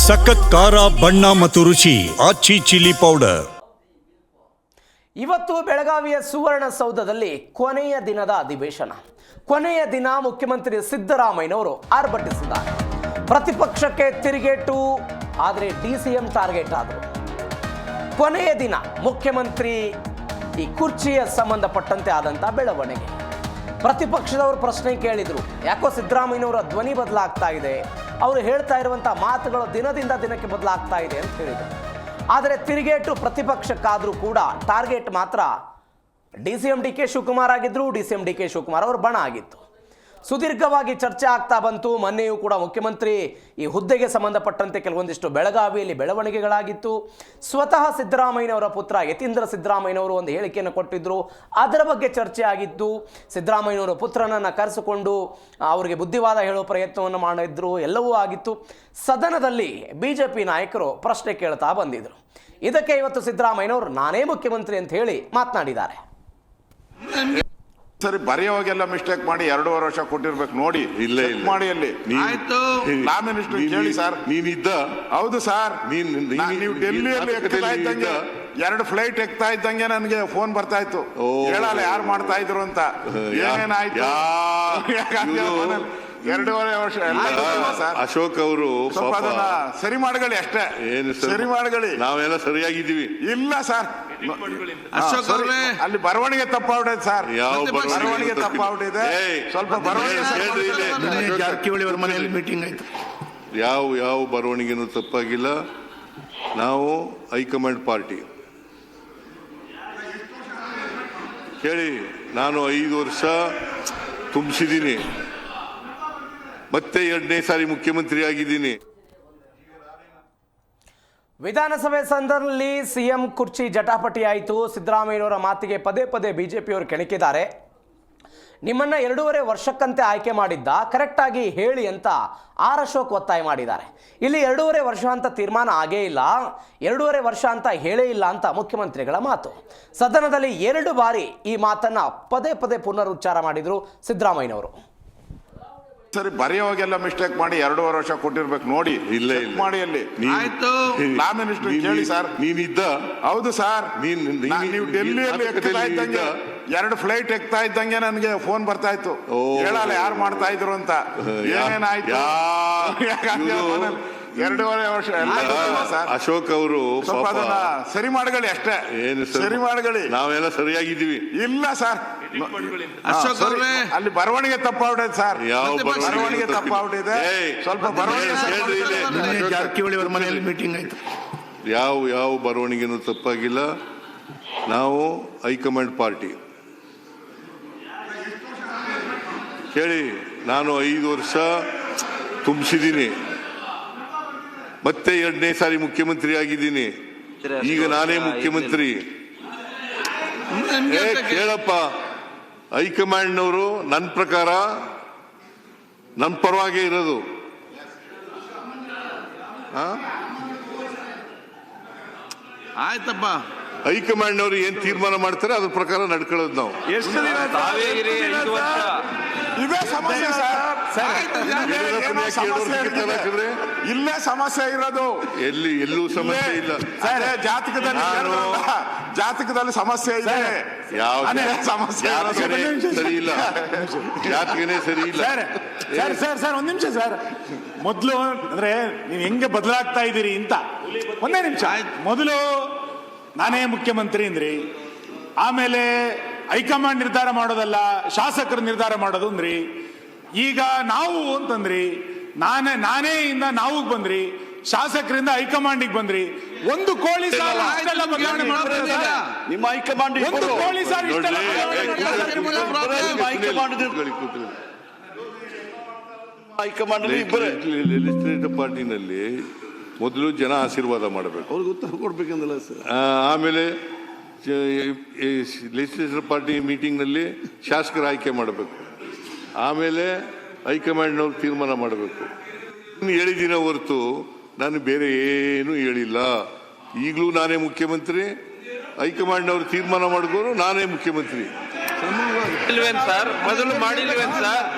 ಸಖತ್ ಖಾರ ಬಣ್ಣ ಮತ್ತು ರುಚಿ ಆಚಿ ಚಿಲ್ಲಿ ಪೌಡರ್. ಇವತ್ತು ಬೆಳಗಾವಿಯ ಸುವರ್ಣಸೌಧದಲ್ಲಿ ಕೊನೆಯ ದಿನದ ಅಧಿವೇಶನ. ಕೊನೆಯ ದಿನ ಮುಖ್ಯಮಂತ್ರಿ ಸಿದ್ದರಾಮಯ್ಯನವರು ಆರ್ಭಟಿಸಿದ್ದಾರೆ. ಪ್ರತಿಪಕ್ಷಕ್ಕೆ ತಿರುಗೇಟು, ಆದರೆ ಡಿಸಿಎಂ ಟಾರ್ಗೆಟ್ ಆದರು. ಕೊನೆಯ ದಿನ ಮುಖ್ಯಮಂತ್ರಿ ಈ ಕುರ್ಚಿಯ ಸಂಬಂಧಪಟ್ಟಂತೆ ಆದಂಥ ಬೆಳವಣಿಗೆ. ಪ್ರತಿಪಕ್ಷದವರು ಪ್ರಶ್ನೆ ಕೇಳಿದರು, ಯಾಕೋ ಸಿದ್ದರಾಮಯ್ಯನವರ ಧ್ವನಿ ಬದಲಾಗ್ತಾ ಇದೆ, ಅವರು ಹೇಳ್ತಾ ಇರುವಂಥ ಮಾತುಗಳು ದಿನದಿಂದ ದಿನಕ್ಕೆ ಬದಲಾಗ್ತಾ ಇದೆ ಅಂತ ಹೇಳಿದರು. ಆದರೆ ತಿರುಗೇಟು ಪ್ರತಿಪಕ್ಷಕ್ಕಾದರೂ ಕೂಡ ಟಾರ್ಗೆಟ್ ಮಾತ್ರ ಡಿಸಿಎಂ ಡಿ.ಕೆ. ಶಿವಕುಮಾರ್ ಆಗಿದ್ದರು. ಡಿಸಿಎಂ ಡಿ.ಕೆ. ಶಿವಕುಮಾರ್ ಅವರು ಬಣ ಆಗಿತ್ತು. ಸುದೀರ್ಘವಾಗಿ ಚರ್ಚೆ ಆಗ್ತಾ ಬಂತು. ಮೊನ್ನೆಯೂ ಕೂಡ ಮುಖ್ಯಮಂತ್ರಿ ಈ ಹುದ್ದೆಗೆ ಸಂಬಂಧಪಟ್ಟಂತೆ ಕೆಲವೊಂದಿಷ್ಟು ಬೆಳಗಾವಿಯಲ್ಲಿ ಬೆಳವಣಿಗೆಗಳಾಗಿತ್ತು. ಸ್ವತಃ ಸಿದ್ದರಾಮಯ್ಯನವರ ಪುತ್ರ ಯತೀಂದ್ರ ಸಿದ್ದರಾಮಯ್ಯನವರು ಒಂದು ಹೇಳಿಕೆಯನ್ನು ಕೊಟ್ಟಿದ್ದರು, ಅದರ ಬಗ್ಗೆ ಚರ್ಚೆ ಆಗಿತ್ತು. ಸಿದ್ದರಾಮಯ್ಯನವರ ಪುತ್ರನನ್ನು ಕರೆಸಿಕೊಂಡು ಅವರಿಗೆ ಬುದ್ಧಿವಾದ ಹೇಳೋ ಪ್ರಯತ್ನವನ್ನು ಮಾಡಿದ್ರು, ಎಲ್ಲವೂ ಆಗಿತ್ತು. ಸದನದಲ್ಲಿ ಬಿಜೆಪಿ ನಾಯಕರು ಪ್ರಶ್ನೆ ಕೇಳ್ತಾ ಬಂದಿದ್ರು. ಇದಕ್ಕೆ ಇವತ್ತು ಸಿದ್ದರಾಮಯ್ಯನವರು ನಾನೇ ಮುಖ್ಯಮಂತ್ರಿ ಅಂತ ಹೇಳಿ ಮಾತನಾಡಿದ್ದಾರೆ. ಸರಿ, ಬರೆಯೋವಾಗೆಲ್ಲ ಮಿಸ್ಟೇಕ್ ಮಾಡಿ 2.5 ವರ್ಷ ಕೊಟ್ಟಿರ್ಬೇಕು ನೋಡಿ. ಇಲ್ಲ ಮಾಡಿ ಅಲ್ಲಿ ಲಾ ಮಿನಿಸ್ಟರ್ ಕೇಳಿ ಸರ್. ನೀನಿದ್ದ? ಹೌದು ಸರ್. ನೀವು ಡೆಲ್ಲಿಯಲ್ಲಿ ಎಕ್ತಾ ಇದ್ದಂಗೆ 2 ಫ್ಲೈಟ್ ಎಕ್ತಾ ಇದ್ದಂಗೆ ನನಗೆ ಫೋನ್ ಬರ್ತಾ ಇತ್ತು, ಹೇಳಲ್ಲ ಯಾರು ಮಾಡ್ತಾ ಇದ್ರು ಅಂತ. ಏನೇನಾಯ್ತು? 2.5 ವರ್ಷ ಅಶೋಕ್ ಅವರು ಸರಿ ಮಾಡಗಳಿ ಅಷ್ಟೇ. ಸರಿ ಮಾಡಗಳಿ, ನಾವೆಲ್ಲ ಸರಿಯಾಗಿದ್ದೀವಿ. ಇಲ್ಲ ಸರ್, ಅಶೋಕ್ ಅವರೇ ಅಲ್ಲಿ ಬರವಣಿಗೆ ತಪ್ಪಾಗ್ಬಿಟ್ಟಿದೆ ಸರ್. ಯಾವ ಬರವಣಿಗೆ ತಪ್ಪಾಗ್ಬಿಟ್ಟಿದೆ? ಸ್ವಲ್ಪ ಬರವಣಿಗೆ ಜಾರಕಿಹೊಳಿ ಅವರ ಮನೆಯಲ್ಲಿ ಮೀಟಿಂಗ್ ಆಯ್ತು. ಯಾವ ಬರವಣಿಗೆನೂ ತಪ್ಪಾಗಿಲ್ಲ. ನಾವು ಹೈಕಮಾಂಡ್ ಪಾರ್ಟಿ ಕೇಳಿ, ನಾನು 5 ವರ್ಷ ತುಂಬಿಸಿದ್ದೀನಿ, ಮತ್ತೆ 2ನೇ ಸಾರಿ ಮುಖ್ಯಮಂತ್ರಿ ಆಗಿದ್ದೀನಿ. ವಿಧಾನಸಭೆ ಸಂದರ್ಭದಲ್ಲಿ ಸಿಎಂ ಕುರ್ಚಿ ಜಟಾಪಟಿ ಆಯಿತು. ಸಿದ್ದರಾಮಯ್ಯನವರ ಮಾತಿಗೆ ಪದೇ ಪದೇ ಬಿಜೆಪಿಯವರು ಕೆಣಕಿದ್ದಾರೆ. ನಿಮ್ಮನ್ನ 2.5 ವರ್ಷಕ್ಕಂತೆ ಆಯ್ಕೆ ಮಾಡಿದ್ದ, ಕರೆಕ್ಟಾಗಿ ಹೇಳಿ ಅಂತ ಆರ್ ಅಶೋಕ್ ಒತ್ತಾಯ ಮಾಡಿದ್ದಾರೆ. ಇಲ್ಲಿ 2.5 ವರ್ಷ ಅಂತ ತೀರ್ಮಾನ ಆಗೇ ಇಲ್ಲ, 2.5 ವರ್ಷ ಅಂತ ಹೇಳೇ ಇಲ್ಲ ಅಂತ ಮುಖ್ಯಮಂತ್ರಿಗಳ ಮಾತು. ಸದನದಲ್ಲಿ 2 ಬಾರಿ ಈ ಮಾತನ್ನ ಪದೇ ಪದೇ ಪುನರುಚ್ಚಾರ ಮಾಡಿದ್ರು ಸಿದ್ದರಾಮಯ್ಯನವರು. ಸರಿ, ಬರೆಯೋವಾಗೆಲ್ಲ ಮಿಸ್ಟೇಕ್ ಮಾಡಿ 2.5 ವರ್ಷ ಕೊಟ್ಟಿರ್ಬೇಕು ನೋಡಿ. ಇಲ್ಲ ಮಾಡಿ ಅಲ್ಲಿ ಲಾ ಮಿನಿಸ್ಟರ್ ಕೇಳಿ ಸರ್. ನೀನಿದ್ದ? ಹೌದು ಸರ್. ನೀವು ಡೆಲ್ಲಿಯಲ್ಲಿ ಎಕ್ತಾ ಇದ್ದಂಗೆ 2 ಫ್ಲೈಟ್ ಎಕ್ತಾ ಇದ್ದಂಗೆ ನನಗೆ ಫೋನ್ ಬರ್ತಾ ಇತ್ತು, ಹೇಳಲ್ಲ ಯಾರು ಮಾಡ್ತಾ ಇದ್ರು ಅಂತ. ಏನೇನಾಯ್ತು? 2.5 ವರ್ಷ ಸರ್. ಅಶೋಕ್ ಅವರು ಸರಿ ಮಾಡಗಳಿ ಅಷ್ಟೇ. ಸರಿ ಮಾಡಗಳಿ, ನಾವೆಲ್ಲ ಸರಿಯಾಗಿದ್ದೀವಿ. ಇಲ್ಲ ಸರ್, ಅಶೋಕ್ ಅವರೇ ಅಲ್ಲಿ ಬರವಣಿಗೆ ತಪ್ಪಾಗ್ಬಿಟ್ಟಿದೆ ಸರ್. ಯಾವ ಬರವಣಿಗೆ ತಪ್ಪಾಗ್ಬಿಟ್ಟಿದೆ? ಸ್ವಲ್ಪ ಬರವಣಿಗೆ ಜಾರಕಿಹೊಳಿ ಅವರ ಮನೆಯಲ್ಲಿ ಮೀಟಿಂಗ್ ಆಯ್ತು. ಯಾವ ಬರವಣಿಗೆನೂ ತಪ್ಪಾಗಿಲ್ಲ. ನಾವು ಹೈಕಮಾಂಡ್ ಪಾರ್ಟಿ ಕೇಳಿ, ನಾನು 5 ವರ್ಷ ತುಂಬಿಸಿದ್ದೀನಿ, ಮತ್ತೆ 2ನೇ ಸಾರಿ ಮುಖ್ಯಮಂತ್ರಿ ಆಗಿದ್ದೀನಿ. ಈಗ ನಾನೇ ಮುಖ್ಯಮಂತ್ರಿ. ಕೇಳಪ್ಪ, ಹೈಕಮಾಂಡ್ನವರು ನನ್ನ ಪ್ರಕಾರ ನನ್ನ ಪರವಾಗೇ ಇರೋದು. ಆಯ್ತಪ್ಪ, ಹೈಕಮಾಂಡ್ನವರು ಏನ್ ತೀರ್ಮಾನ ಮಾಡ್ತಾರೆ ಅದ್ರ ಪ್ರಕಾರ ನಡ್ಕೊಳ್ಳೋದು ನಾವು. ಇದೇ ಸಮಸ್ಯೆ ಸರ್. ಇಲ್ಲೇ ಸಮಸ್ಯೆ ಇರೋದು. ಎಲ್ಲೂ ಸಮಸ್ಯೆ ಇಲ್ಲ. ಜಾತಕದಲ್ಲಿ ಸಮಸ್ಯೆ ಇದೆ. ಯಾವ ಸಮಸ್ಯೆ ಸರಿ ಇಲ್ಲ, ಜಾತಕನೇ ಸರಿ ಇಲ್ಲ. ಸರ್ ಒಂದ್ ನಿಮಿಷ ಸರ್. ಮೊದಲು ಅಂದ್ರೆ ನೀವು ಹೆಂಗೆ ಬದಲಾಗ್ತಾ ಇದ್ದೀರಿ ಅಂತ ಒಂದೇ ನಿಮಿಷ. ಮೊದಲು ನಾನೇ ಮುಖ್ಯಮಂತ್ರಿ ಅಂದ್ರಿ, ಆಮೇಲೆ ಹೈಕಮಾಂಡ್ ನಿರ್ಧಾರ ಮಾಡೋದಲ್ಲ ಶಾಸಕರು ನಿರ್ಧಾರ ಮಾಡೋದು ಅಂದ್ರಿ, ಈಗ ನಾವು ಅಂತಂದ್ರಿ, ನಾನೇ ಇಂದ ನಾವು ಬಂದ್ರಿ, ಶಾಸಕರಿಂದ ಹೈಕಮಾಂಡಿಗೆ ಬಂದ್ರಿ. ಒಂದು ಕೋಳಿ ಸಾಲ ಬದಲಾವಣೆ ನಿಮ್ಮ ಹೈಕಮಾಂಡ್ ಒಂದು ಕೋಳಿ ಸಾಲ ಹೈಕಮಾಂಡ್ ಲೆಜಿಸ್ಲೇಟಿವ್ ಪಾರ್ಟಿನಲ್ಲಿ ಮೊದಲು ಜನ ಆಶೀರ್ವಾದ ಮಾಡಬೇಕು, ಅವ್ರಿಗೆ ಉತ್ತರ ಕೊಡ್ಬೇಕಂದಲ್ಲ ಸರ್. ಆಮೇಲೆ ಲೆಜಿಸ್ಲೇಟಿವ್ ಪಾರ್ಟಿ ಮೀಟಿಂಗ್ನಲ್ಲಿ ಶಾಸಕರ ಆಯ್ಕೆ ಮಾಡಬೇಕು, ಆಮೇಲೆ ಹೈಕಮಾಂಡ್ನವ್ರು ತೀರ್ಮಾನ ಮಾಡಬೇಕು. ಹೇಳಿದಿನ ಹೊರತು ನಾನು ಬೇರೆ ಏನು ಹೇಳಿಲ್ಲ. ಈಗಲೂ ನಾನೇ ಮುಖ್ಯಮಂತ್ರಿ, ಹೈಕಮಾಂಡ್ನವ್ರು ತೀರ್ಮಾನ ಮಾಡಿದ್ರು ನಾನೇ ಮುಖ್ಯಮಂತ್ರಿ. ಮೊದಲು ಮಾಡಿಲ್ವೇನ್ ಸರ್?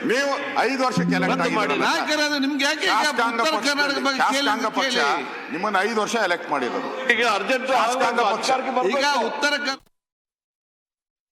ನೀವು 5 ವರ್ಷಕ್ಕೆ ಎಲೆಕ್ಟ್ ಬಂದ್ ಮಾಡಿ. ನಾಯಕರಾದ ನಿಮ್ಗೆ ಯಾಕೆ ಈಗ ಉತ್ತರ ಕರ್ನಾಟಕ ಬಗ್ಗೆ ಶಾಸಕಾಂಗ ಪಕ್ಷ ಕೇಳಿ ನಿಮ್ಮನ್ನ 5 ವರ್ಷ ಎಲೆಕ್ಟ್ ಮಾಡಿರೋದು. ಈಗ ಅರ್ಜೆಂಟ್ ಶಾಸಕಾಂಗ ಪಕ್ಷ ಅಧಿಕಾರಕ್ಕೆ ಈಗ ಬರ್ಬೇಕು. ಉತ್ತರ